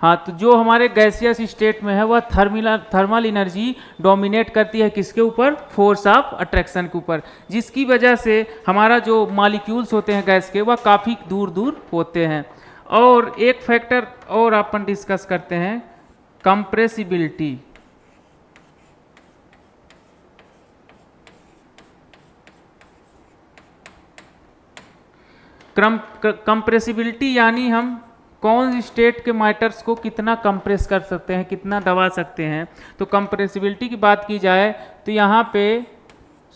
हाँ, तो जो हमारे गैसियस स्टेट में है वह थर्मल एनर्जी डोमिनेट करती है किसके ऊपर? फोर्स ऑफ अट्रैक्शन के ऊपर, जिसकी वजह से हमारा जो मॉलिक्यूल्स होते हैं गैस के वह काफ़ी दूर दूर होते हैं। और एक फैक्टर और अपन डिस्कस करते हैं, कंप्रेसिबिलिटी। कंप्रेसिबिलिटी यानी हम कौन स्टेट के मैटर्स को कितना कंप्रेस कर सकते हैं, कितना दबा सकते हैं। तो कंप्रेसिबिलिटी की बात की जाए तो यहाँ पे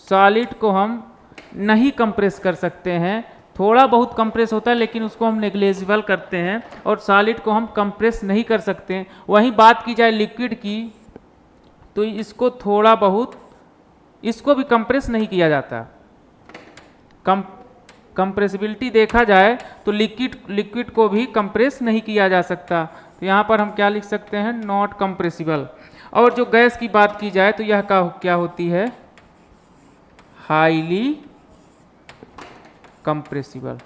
सॉलिड को हम नहीं कंप्रेस कर सकते हैं, थोड़ा बहुत कंप्रेस होता है लेकिन उसको हम नेग्लेजिबल करते हैं, और सॉलिड को हम कंप्रेस नहीं कर सकते हैं। वहीं बात की जाए लिक्विड की तो इसको थोड़ा बहुत, इसको भी कंप्रेस नहीं किया जाता। कंप्रेसिबिलिटी देखा जाए तो लिक्विड को भी कंप्रेस नहीं किया जा सकता। तो यहाँ पर हम क्या लिख सकते हैं? Not compressible. और जो गैस की बात की जाए तो यह क्या होती है? Highly compressible.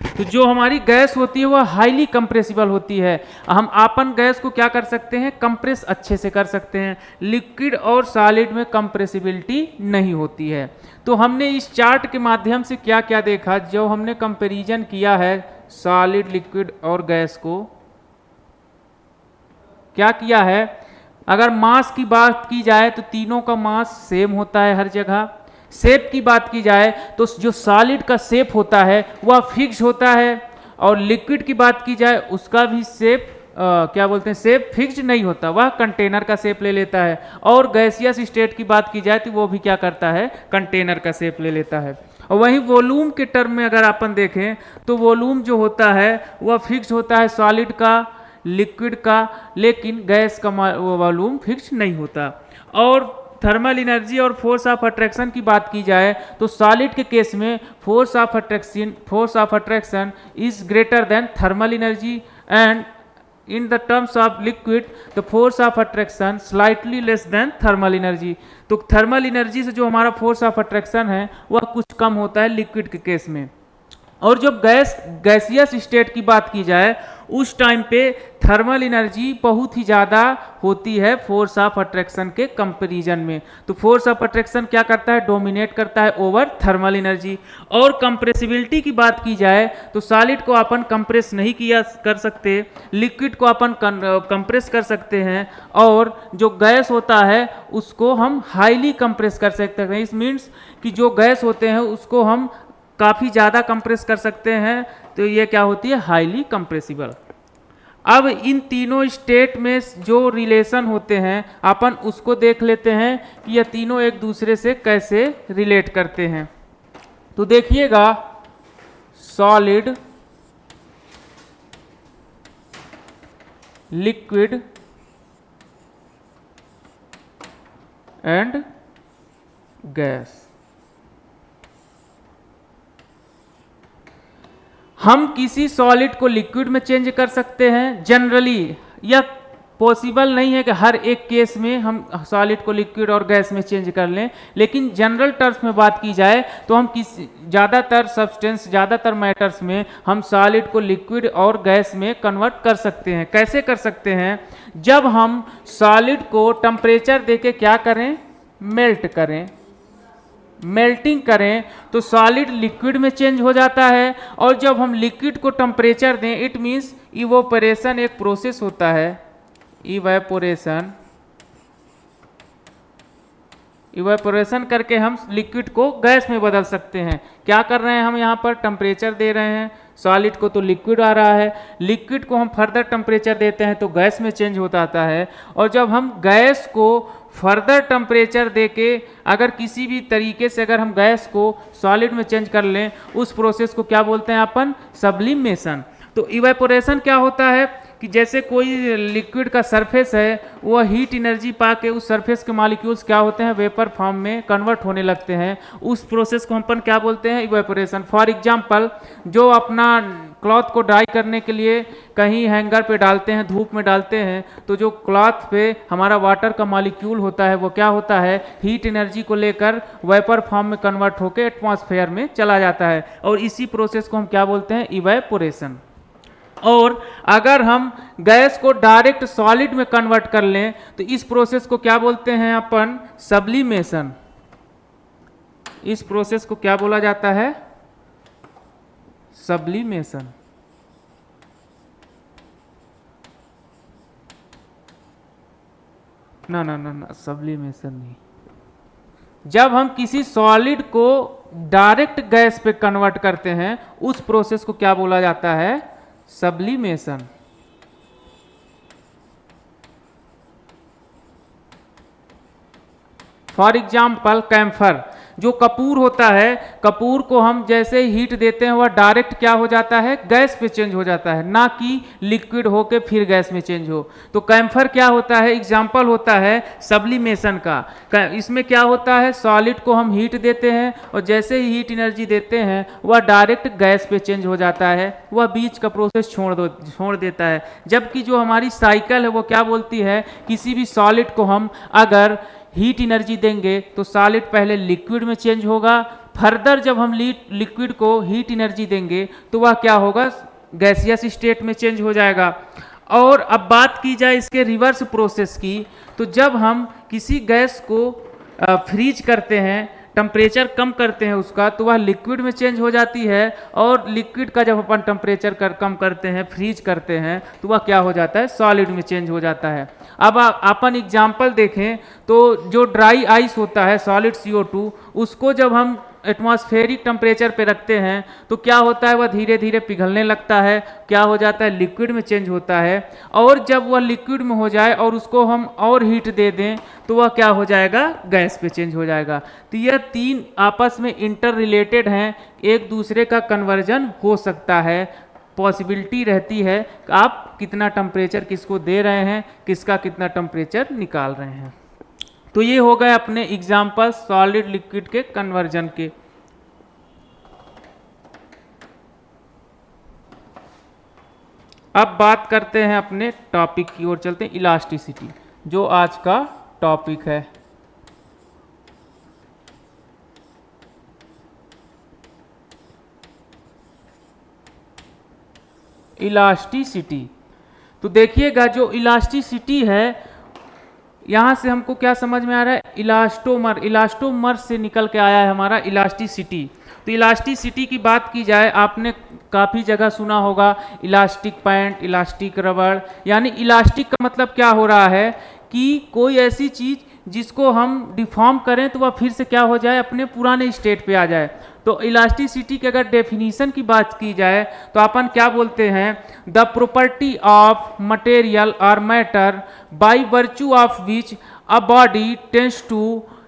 तो जो हमारी गैस होती है वह हाईली कंप्रेसिबल होती है। हम अपन गैस को क्या कर सकते हैं? कंप्रेस अच्छे से कर सकते हैं। लिक्विड और सॉलिड में कंप्रेसिबिलिटी नहीं होती है। तो हमने इस चार्ट के माध्यम से क्या क्या देखा, जो हमने कंपैरिजन किया है सॉलिड, लिक्विड और गैस को, क्या किया है? अगर मास की बात की जाए तो तीनों का मास सेम होता है हर जगह। शेप की बात की जाए तो जो सॉलिड का शेप होता है वह फिक्स होता है, और लिक्विड की बात की जाए उसका भी शेप क्या बोलते हैं, शेप फिक्स नहीं होता, वह कंटेनर का शेप ले लेता है। और गैसियस स्टेट की बात की जाए तो वो भी क्या करता है? कंटेनर का शेप ले लेता है। और वहीं वॉल्यूम के टर्म में अगर अपन देखें तो वॉल्यूम जो होता है वह फिक्स होता है सॉलिड का, लिक्विड का, लेकिन गैस का वॉल्यूम फिक्स नहीं होता। और थर्मल एनर्जी और फोर्स ऑफ अट्रैक्शन की बात की जाए तो सॉलिड के केस में force of attraction is greater than thermal energy, and in the terms of liquid the force of attraction slightly less than thermal energy. तो थर्मल एनर्जी से जो हमारा फोर्स ऑफ अट्रैक्शन है वह कुछ कम होता है लिक्विड के केस में। और जब गैसियस स्टेट की बात की जाए उस टाइम पे थर्मल एनर्जी बहुत ही ज़्यादा होती है फोर्स ऑफ अट्रैक्शन के कंपैरिजन में। तो फोर्स ऑफ अट्रैक्शन क्या करता है? डोमिनेट करता है ओवर थर्मल एनर्जी। और कंप्रेसिबिलिटी की बात की जाए तो सॉलिड को अपन कंप्रेस नहीं किया कर सकते, लिक्विड को अपन कंप्रेस कर सकते हैं, और जो गैस होता है उसको हम हाईली कंप्रेस कर सकते हैं। इस मीन्स कि जो गैस होते हैं उसको हम काफ़ी ज़्यादा कंप्रेस कर सकते हैं, तो ये क्या होती है? Highly compressible. अब इन तीनों स्टेट में जो रिलेशन होते हैं अपन उसको देख लेते हैं कि ये तीनों एक दूसरे से कैसे रिलेट करते हैं। तो देखिएगा, सॉलिड, लिक्विड एंड गैस। हम किसी सॉलिड को लिक्विड में चेंज कर सकते हैं जनरली, यह पॉसिबल नहीं है कि हर एक केस में हम सॉलिड को लिक्विड और गैस में चेंज कर लें, लेकिन जनरल टर्म्स में बात की जाए तो हम ज़्यादातर मैटर्स में हम सॉलिड को लिक्विड और गैस में कन्वर्ट कर सकते हैं। कैसे कर सकते हैं? जब हम सॉलिड को टेम्परेचर देके क्या करें? मेल्ट करें, मेल्टिंग करें तो सॉलिड लिक्विड में चेंज हो जाता है। और जब हम लिक्विड को टेम्परेचर दें, इट मीन्स इवोपरेशन एक प्रोसेस होता है, इवेपोरेशन करके हम लिक्विड को गैस में बदल सकते हैं। क्या कर रहे हैं हम? यहाँ पर टेम्परेचर दे रहे हैं, सॉलिड को तो लिक्विड आ रहा है, लिक्विड को हम फर्दर टेम्परेचर देते हैं तो गैस में चेंज होता आता है। और जब हम गैस को फर्दर टेम्परेचर देके अगर किसी भी तरीके से अगर हम गैस को सॉलिड में चेंज कर लें, उस प्रोसेस को क्या बोलते हैं अपन? सब्लिमेशन। तो इवेपोरेशन क्या होता है कि जैसे कोई लिक्विड का सरफेस है, वह हीट एनर्जी पा के उस सरफेस के मॉलिक्यूल्स क्या होते हैं, वेपर फॉर्म में कन्वर्ट होने लगते हैं। उस प्रोसेस को हम अपन क्या बोलते हैं, इवेपोरेशन। फॉर एग्जांपल, जो अपना क्लॉथ को ड्राई करने के लिए कहीं हैंगर पे डालते हैं, धूप में डालते हैं, तो जो क्लॉथ पे हमारा वाटर का मॉलिक्यूल होता है वो क्या होता है, हीट एनर्जी को लेकर वेपर फॉर्म में कन्वर्ट होकर एटमॉस्फेयर में चला जाता है, और इसी प्रोसेस को हम क्या बोलते हैं, इवेपोरेशन। और अगर हम गैस को डायरेक्ट सॉलिड में कन्वर्ट कर लें तो इस प्रोसेस को क्या बोलते हैं अपन, सब्लिमेशन। इस प्रोसेस को क्या बोला जाता है, सब्लिमेशन। ना ना ना ना, सब्लिमेशन नहीं। जब हम किसी सॉलिड को डायरेक्ट गैस पे कन्वर्ट करते हैं उस प्रोसेस को क्या बोला जाता है, सब्लिमेशन। फॉर एग्जाम्पल, कैम्फर, जो कपूर होता है, कपूर को हम जैसे ही हीट देते हैं वह डायरेक्ट क्या हो जाता है, गैस पे चेंज हो जाता है, ना कि लिक्विड होके फिर गैस में चेंज हो। तो कैम्फर क्या होता है, एग्जाम्पल होता है सब्लिमेशन का। इसमें क्या होता है, सॉलिड को हम हीट देते हैं और जैसे ही हीट एनर्जी देते हैं वह डायरेक्ट गैस पे चेंज हो जाता है, वह बीच का प्रोसेस छोड़ देता है। जबकि जो हमारी साइकिल है वो क्या बोलती है, किसी भी सॉलिड को हम अगर हीट एनर्जी देंगे तो सॉलिड पहले लिक्विड में चेंज होगा, फर्दर जब हम लिक्विड को हीट एनर्जी देंगे तो वह क्या होगा, गैसियस स्टेट में चेंज हो जाएगा। और अब बात की जाए इसके रिवर्स प्रोसेस की, तो जब हम किसी गैस को फ्रीज करते हैं, टेम्परेचर कम करते हैं उसका, तो वह लिक्विड में चेंज हो जाती है, और लिक्विड का जब अपन टेम्परेचर कम करते हैं, फ्रीज करते हैं, तो वह क्या हो जाता है, सॉलिड में चेंज हो जाता है। अब अपन एग्जाम्पल देखें तो जो ड्राई आइस होता है, सॉलिड CO2, उसको जब हम एटमॉस्फेरिक टेम्परेचर पे रखते हैं तो क्या होता है, वह धीरे धीरे पिघलने लगता है, क्या हो जाता है, लिक्विड में चेंज होता है। और जब वह लिक्विड में हो जाए और उसको हम और हीट दे दें तो वह क्या हो जाएगा, गैस पे चेंज हो जाएगा। तो यह तीन आपस में इंटर रिलेटेड हैं, एक दूसरे का कन्वर्जन हो सकता है, पॉसिबिलिटी रहती है कि आप कितना टेम्परेचर किसको दे रहे हैं, किसका कितना टेम्परेचर निकाल रहे हैं। तो ये हो गए अपने एग्जाम्पल सॉलिड लिक्विड के कन्वर्जन के। अब बात करते हैं अपने टॉपिक की ओर चलते हैं, इलास्टिसिटी, जो आज का टॉपिक है। इलास्टिसिटी, तो देखिएगा जो इलास्टिसिटी है, यहां से हमको क्या समझ में आ रहा है, इलास्टोमर, इलास्टोमर से निकल के आया है हमारा इलास्टिसिटी। तो इलास्टिसिटी की बात की जाए, आपने काफ़ी जगह सुना होगा इलास्टिक पैंट, इलास्टिक रबड़। यानी इलास्टिक का मतलब क्या हो रहा है कि कोई ऐसी चीज़ जिसको हम डिफॉर्म करें तो वह फिर से क्या हो जाए, अपने पुराने स्टेट पे आ जाए। तो इलास्टिसिटी की अगर डेफिनेशन की बात की जाए तो अपन क्या बोलते हैं, द प्रॉपर्टी ऑफ मटेरियल और matter by virtue of which a body tends to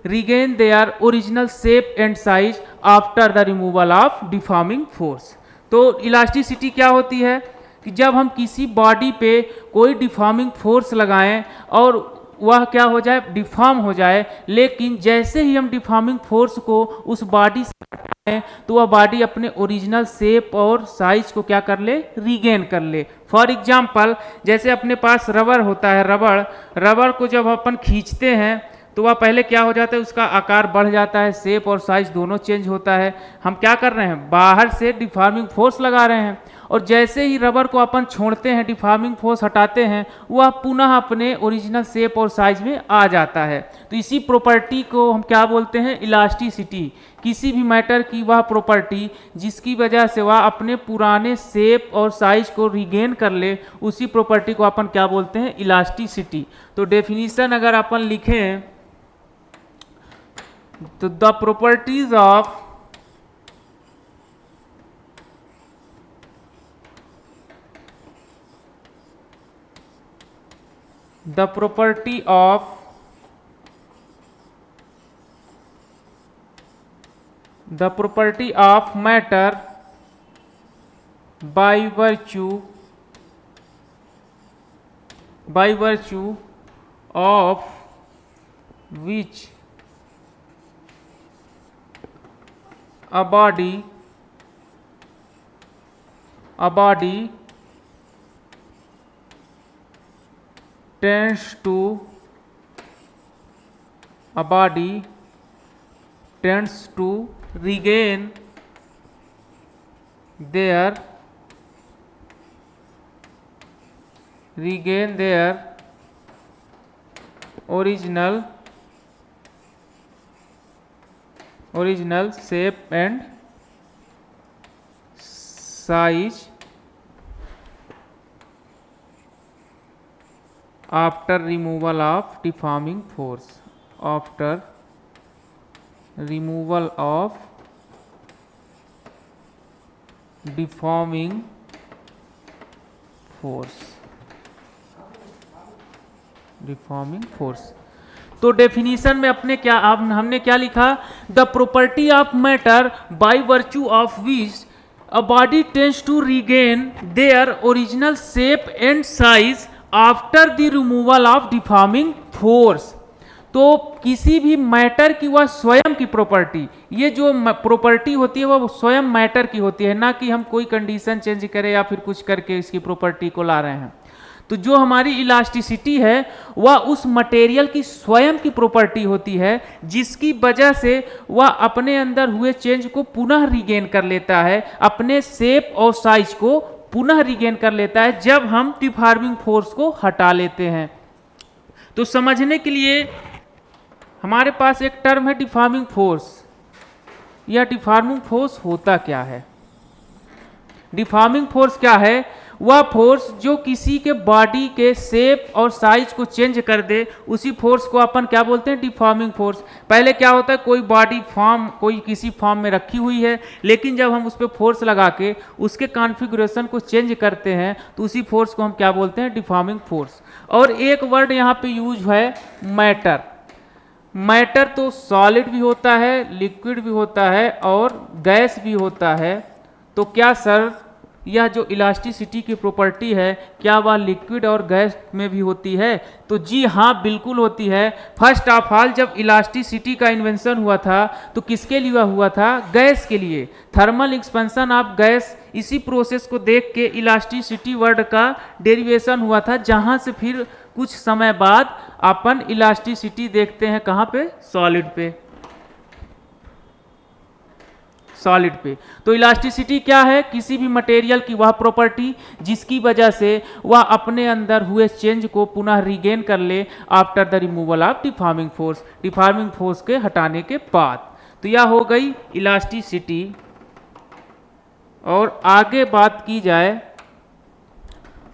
regain their original shape and size after the removal of deforming force. तो इलास्टिसिटी क्या होती है कि जब हम किसी बॉडी पे कोई डिफॉर्मिंग फोर्स लगाएं और वह क्या हो जाए, डिफॉर्म हो जाए, लेकिन जैसे ही हम डिफॉर्मिंग फोर्स को उस बॉडी से हटाएं तो वह बॉडी अपने ओरिजिनल शेप और साइज को क्या कर ले, रीगेन कर ले। फॉर एग्जाम्पल, जैसे अपने पास रबर होता है, रबर को जब अपन खींचते हैं तो वह पहले क्या हो जाता है, उसका आकार बढ़ जाता है, शेप और साइज दोनों चेंज होता है। हम क्या कर रहे हैं, बाहर से डिफॉर्मिंग फोर्स लगा रहे हैं, और जैसे ही रबर को अपन छोड़ते हैं, डिफॉर्मिंग फोर्स हटाते हैं, वह पुनः अपने ओरिजिनल शेप और साइज में आ जाता है। तो इसी प्रॉपर्टी को हम क्या बोलते हैं, इलास्टिसिटी। किसी भी मैटर की वह प्रॉपर्टी जिसकी वजह से वह अपने पुराने शेप और साइज को रिगेन कर ले, उसी प्रॉपर्टी को अपन क्या बोलते हैं, इलास्टिसिटी। तो डेफिनेशन अगर अपन लिखें तो the properties of the property of matter by virtue by virtue of which a body tends to regain their original shape and size after removal of deforming force. After removal of deforming force. तो definition में हमने क्या लिखा? The property of matter by virtue of which a body tends to regain their original shape and size after the removal of deforming force. तो किसी भी matter की वह स्वयं की प्रॉपर्टी, ये जो प्रॉपर्टी होती है वह स्वयं मैटर की होती है, ना कि हम कोई कंडीशन चेंज करें या फिर कुछ करके इसकी प्रॉपर्टी को ला रहे हैं. तो जो हमारी इलास्टिसिटी है वह उस मटेरियल की स्वयं की प्रॉपर्टी होती है, जिसकी वजह से वह अपने अंदर हुए चेंज को पुनः रिगेन कर लेता है, अपने शेप और साइज को पुनः रिगेन कर लेता है जब हम डिफॉर्मिंग फोर्स को हटा लेते हैं. तो समझने के लिए हमारे पास एक टर्म है डिफॉर्मिंग फोर्स. यह डिफॉर्मिंग फोर्स होता क्या है? डिफॉर्मिंग फोर्स क्या है? वह फोर्स जो किसी के बॉडी के शेप और साइज को चेंज कर दे, उसी फोर्स को अपन क्या बोलते हैं? Deforming force. पहले क्या होता है, कोई बॉडी कोई किसी फॉर्म में रखी हुई है, लेकिन जब हम उस पर फोर्स लगा के उसके कॉन्फ़िगरेशन को चेंज करते हैं तो उसी फोर्स को हम क्या बोलते हैं? Deforming force. और एक वर्ड यहाँ पे यूज है मैटर. मैटर तो सॉलिड भी होता है, लिक्विड भी होता है और गैस भी होता है. तो क्या सर यह जो इलास्टिसिटी की प्रॉपर्टी है क्या वह लिक्विड और गैस में भी होती है? तो जी हाँ, बिल्कुल होती है. फर्स्ट ऑफ ऑल जब इलास्टिसिटी का इन्वेंशन हुआ था तो किसके लिए हुआ था? गैस के लिए. थर्मल एक्सपेंशन ऑफ गैस, इसी प्रोसेस को देख के इलास्टिसिटी वर्ड का डेरिवेशन हुआ था, जहाँ से फिर कुछ समय बाद अपन इलास्टिसिटी देखते हैं कहाँ पे? सॉलिड पे. तो इलास्टिसिटी क्या है? किसी भी मटेरियल की वह प्रॉपर्टी जिसकी वजह से वह अपने अंदर हुए चेंज को पुनः रिगेन कर ले after the removal of deforming force के हटाने के बाद. तो यह हो गई इलास्टिसिटी. और आगे बात की जाए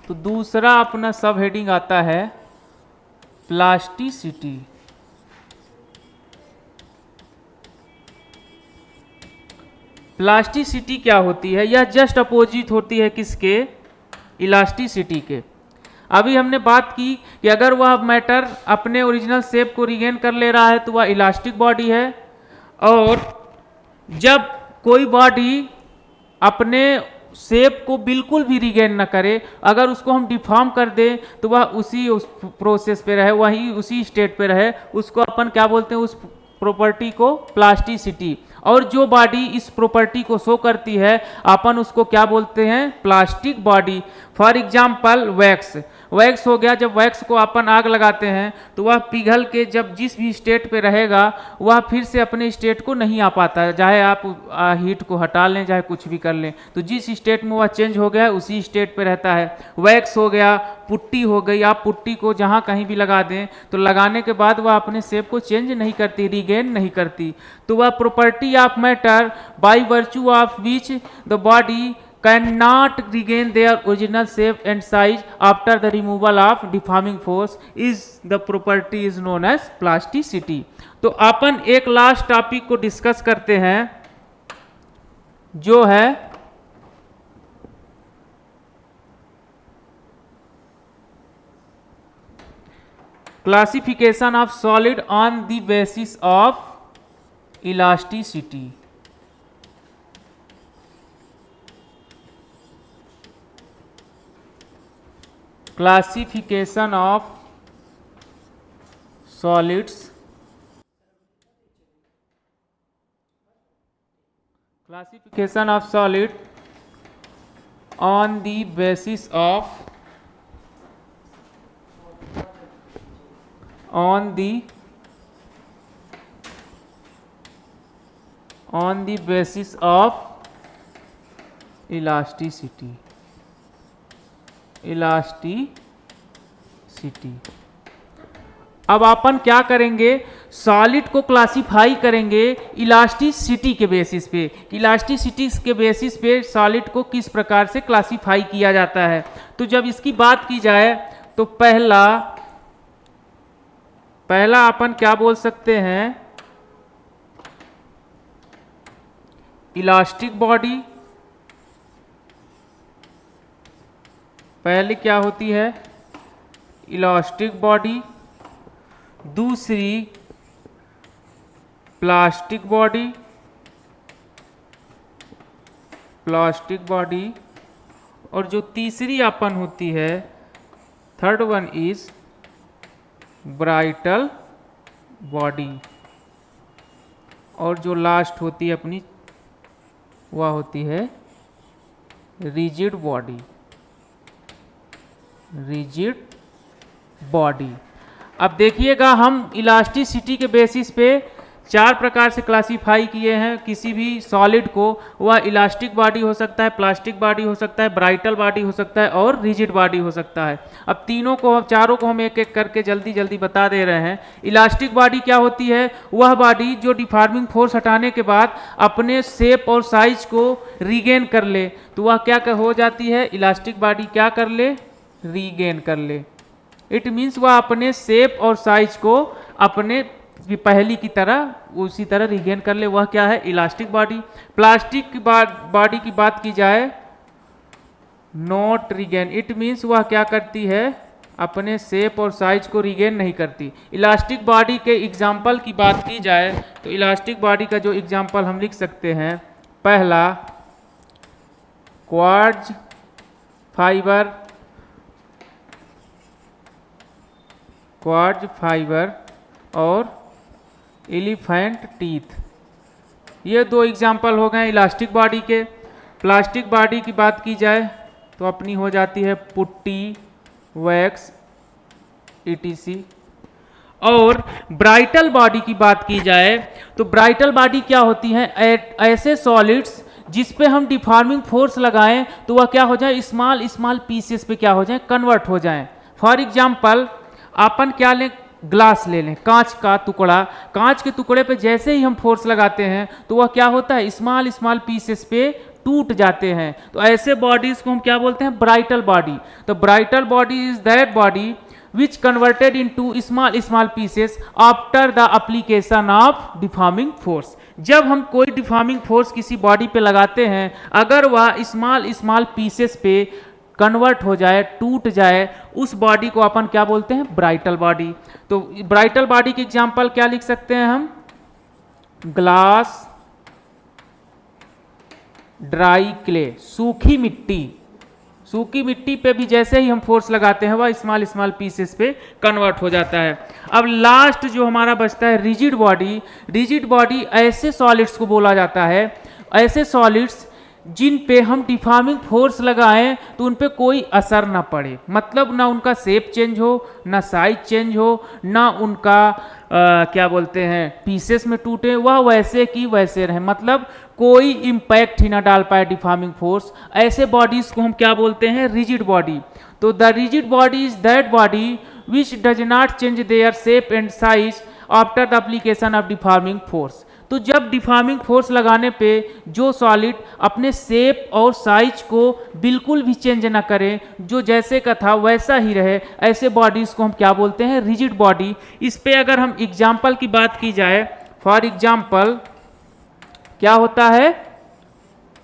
तो दूसरा अपना सब हेडिंग आता है प्लास्टिसिटी. प्लास्टिसिटी क्या होती है? यह जस्ट अपोजिट होती है किसके? इलास्टिसिटी के. अभी हमने बात की कि अगर वह मैटर अपने ओरिजिनल शेप को रिगेन कर ले रहा है तो वह इलास्टिक बॉडी है, और जब कोई बॉडी अपने शेप को बिल्कुल भी रिगेन न करे, अगर उसको हम डिफॉर्म कर दें तो वह उस प्रोसेस पे रहे, वही उसी स्टेट पे रहे, उसको अपन क्या बोलते हैं? उस प्रॉपर्टी को प्लास्टिसिटी. और जो बॉडी इस प्रॉपर्टी को शो करती है अपन उसको क्या बोलते हैं? Plastic body. For example wax हो गया. जब वैक्स को अपन आग लगाते हैं तो वह पिघल के जब जिस भी स्टेट पे रहेगा वह फिर से अपने स्टेट को नहीं आ पाता, चाहे आप हीट को हटा लें चाहे कुछ भी कर लें, तो जिस स्टेट में वह चेंज हो गया है उसी स्टेट पे रहता है. वैक्स हो गया. पुट्टी हो गई. आप पुट्टी को जहाँ कहीं भी लगा दें तो लगाने के बाद वह अपने शेप को चेंज नहीं करती, रिगेन नहीं करती. तो वह property of matter by virtue of which the body cannot regain their original shape and size after the removal of deforming force is the property is known as plasticity. तो अपन एक last topic को discuss करते हैं जो है classification of solid on the basis of elasticity. Classification of solids, classification of solid on the basis of on the basis of elasticity, अब अपन क्या करेंगे, सॉलिड को क्लासिफाई करेंगे इलास्टिसिटी के बेसिस पे। इलास्टिसिटी के बेसिस पे सॉलिड को किस प्रकार से क्लासिफाई किया जाता है। तो जब इसकी बात की जाए तो पहला अपन क्या बोल सकते हैं, इलास्टिक बॉडी। पहले क्या होती है, इलास्टिक बॉडी। दूसरी प्लास्टिक बॉडी, और जो तीसरी अपन होती है, थर्ड वन इज ब्राइटल बॉडी, और जो लास्ट होती है अपनी वह होती है रिजिड बॉडी। अब देखिएगा, हम इलास्टिसिटी के बेसिस पे 4 प्रकार से क्लासिफाई किए हैं किसी भी सॉलिड को। वह इलास्टिक बॉडी हो सकता है, प्लास्टिक बॉडी हो सकता है, ब्राइटल बॉडी हो सकता है और रिजिड बॉडी हो सकता है। अब चारों को हम एक एक करके जल्दी जल्दी बता दे रहे हैं। इलास्टिक बॉडी क्या होती है, वह बॉडी जो डिफॉर्मिंग फोर्स हटाने के बाद अपने शेप और साइज को रीगेन कर ले, तो वह क्या हो जाती है, इलास्टिक बॉडी क्या कर ले, रीगेन कर ले। इट मीन्स वह अपने शेप और साइज को अपने पहली की तरह उसी तरह रीगेन कर ले, वह क्या है, इलास्टिक बॉडी। प्लास्टिक की बॉडी की बात की जाए, नॉट रीगेन, इट मीन्स वह क्या करती है, अपने शेप और साइज को रीगेन नहीं करती। इलास्टिक बॉडी के एग्जाम्पल की बात की जाए तो इलास्टिक बॉडी का जो एग्जाम्पल हम लिख सकते हैं, पहला क्वार्ट्ज फाइबर और एलिफेंट टीथ, ये 2 एग्जाम्पल हो गए इलास्टिक बॉडी के। प्लास्टिक बॉडी की बात की जाए तो अपनी हो जाती है पुट्टी, वैक्स, etc। और ब्राइटल बॉडी की बात की जाए तो ब्राइटल बॉडी क्या होती है, ऐसे सॉलिड्स जिस पे हम डिफॉर्मिंग फोर्स लगाएं तो वह क्या हो जाए, स्मॉल पीसेस पे क्या हो जाए, कन्वर्ट हो जाएं। फॉर एग्जाम्पल अपन क्या लें, ग्लास ले लें, कांच का टुकड़ा। कांच के टुकड़े पे जैसे ही हम फोर्स लगाते हैं तो वह क्या होता है, स्मॉल पीसेस पे टूट जाते हैं। तो ऐसे बॉडीज को हम क्या बोलते हैं, ब्राइटल बॉडी। तो brittle body is that body which converted into small pieces after the application of deforming force. जब हम कोई डिफॉर्मिंग फोर्स किसी बॉडी पे लगाते हैं, अगर वह स्मॉल पीसेस पे कन्वर्ट हो जाए, टूट जाए, उस बॉडी को अपन क्या बोलते हैं, ब्राइटल बॉडी। तो ब्राइटल बॉडी के एग्जांपल क्या लिख सकते हैं हम, ग्लास, ड्राई क्ले, सूखी मिट्टी पे भी जैसे ही हम फोर्स लगाते हैं वह स्मॉल पीसेस पे कन्वर्ट हो जाता है। अब लास्ट जो हमारा बचता है रिजिड बॉडी ऐसे सॉलिड्स को बोला जाता है, ऐसे सॉलिड्स जिन पे हम डिफॉर्मिंग फोर्स लगाएं तो उन पे कोई असर ना पड़े, मतलब ना उनका शेप चेंज हो, ना साइज चेंज हो, ना उनका क्या बोलते हैं पीसेस में टूटे, वह वैसे की वैसे रहे, मतलब कोई इम्पैक्ट ही ना डाल पाए डिफॉर्मिंग फोर्स। ऐसे बॉडीज को हम क्या बोलते हैं, रिजिड बॉडी। तो the rigid body is that body which does not change their shape and size after the application of deforming force. तो जब डिफॉर्मिंग फोर्स लगाने पे जो सॉलिड अपने शेप और साइज को बिल्कुल भी चेंज ना करे, जो जैसे का था वैसा ही रहे, ऐसे बॉडीज को हम क्या बोलते हैं, रिजिड बॉडी। इस पे अगर हम एग्जाम्पल की बात की जाए, फॉर एग्जाम्पल क्या होता है,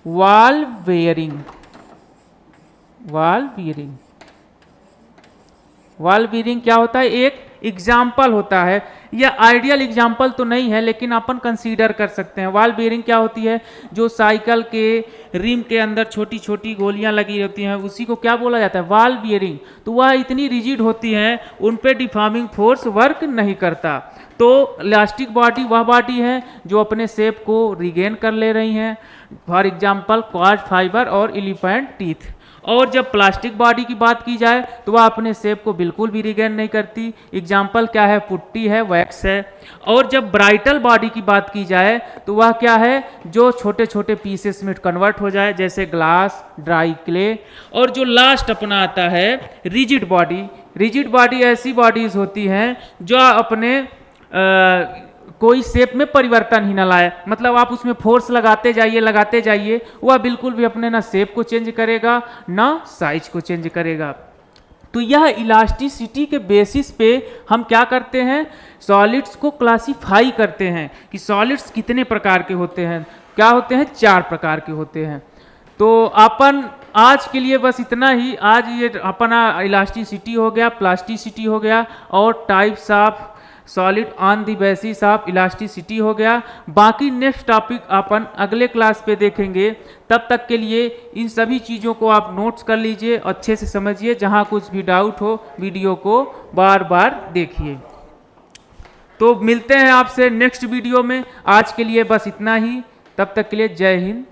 वॉल बेयरिंग क्या होता है, एक एग्जाम्पल होता है। यह आइडियल एग्जाम्पल तो नहीं है, लेकिन अपन कंसीडर कर सकते हैं। बॉल बेयरिंग क्या होती है, जो साइकिल के रिम के अंदर छोटी छोटी गोलियां लगी होती हैं, उसी को क्या बोला जाता है, बॉल बेयरिंग। तो वह इतनी रिजिड होती हैं, उन पे डिफॉर्मिंग फोर्स वर्क नहीं करता। तो इलास्टिक बॉडी वह बॉडी है जो अपने शेप को रिगेन कर ले रही हैं, फॉर एग्जाम्पल क्वार्ट्ज फाइबर और एलिफेंट टीथ। और जब प्लास्टिक बॉडी की बात की जाए तो वह अपने शेप को बिल्कुल भी रिगेन नहीं करती। एग्जाम्पल क्या है, पुट्टी है, वैक्स है। और जब ब्राइटल बॉडी की बात की जाए तो वह क्या है, जो छोटे छोटे पीसेस में कन्वर्ट हो जाए, जैसे ग्लास, ड्राई क्ले। और जो लास्ट अपना आता है रिजिड बॉडी। रिजिड बॉडी ऐसी बॉडीज होती हैं जो अपने कोई शेप में परिवर्तन ही ना लाए, मतलब आप उसमें फोर्स लगाते जाइए, वह बिल्कुल भी अपने ना शेप को चेंज करेगा ना साइज को चेंज करेगा। तो यह इलास्टिसिटी के बेसिस पे हम क्या करते हैं, सॉलिड्स को क्लासिफाई करते हैं कि सॉलिड्स कितने प्रकार के होते हैं। क्या होते हैं, 4 प्रकार के होते हैं। तो अपन आज के लिए बस इतना ही। आज ये अपना इलास्टिसिटी हो गया, प्लास्टिसिटी हो गया और types of solid on the basis of elasticity हो गया। बाकी नेक्स्ट टॉपिक अपन अगले क्लास पे देखेंगे। तब तक के लिए इन सभी चीज़ों को आप नोट्स कर लीजिए, अच्छे से समझिए। जहाँ कुछ भी डाउट हो वीडियो को बार बार देखिए। तो मिलते हैं आपसे नेक्स्ट वीडियो में। आज के लिए बस इतना ही। तब तक के लिए जय हिंद।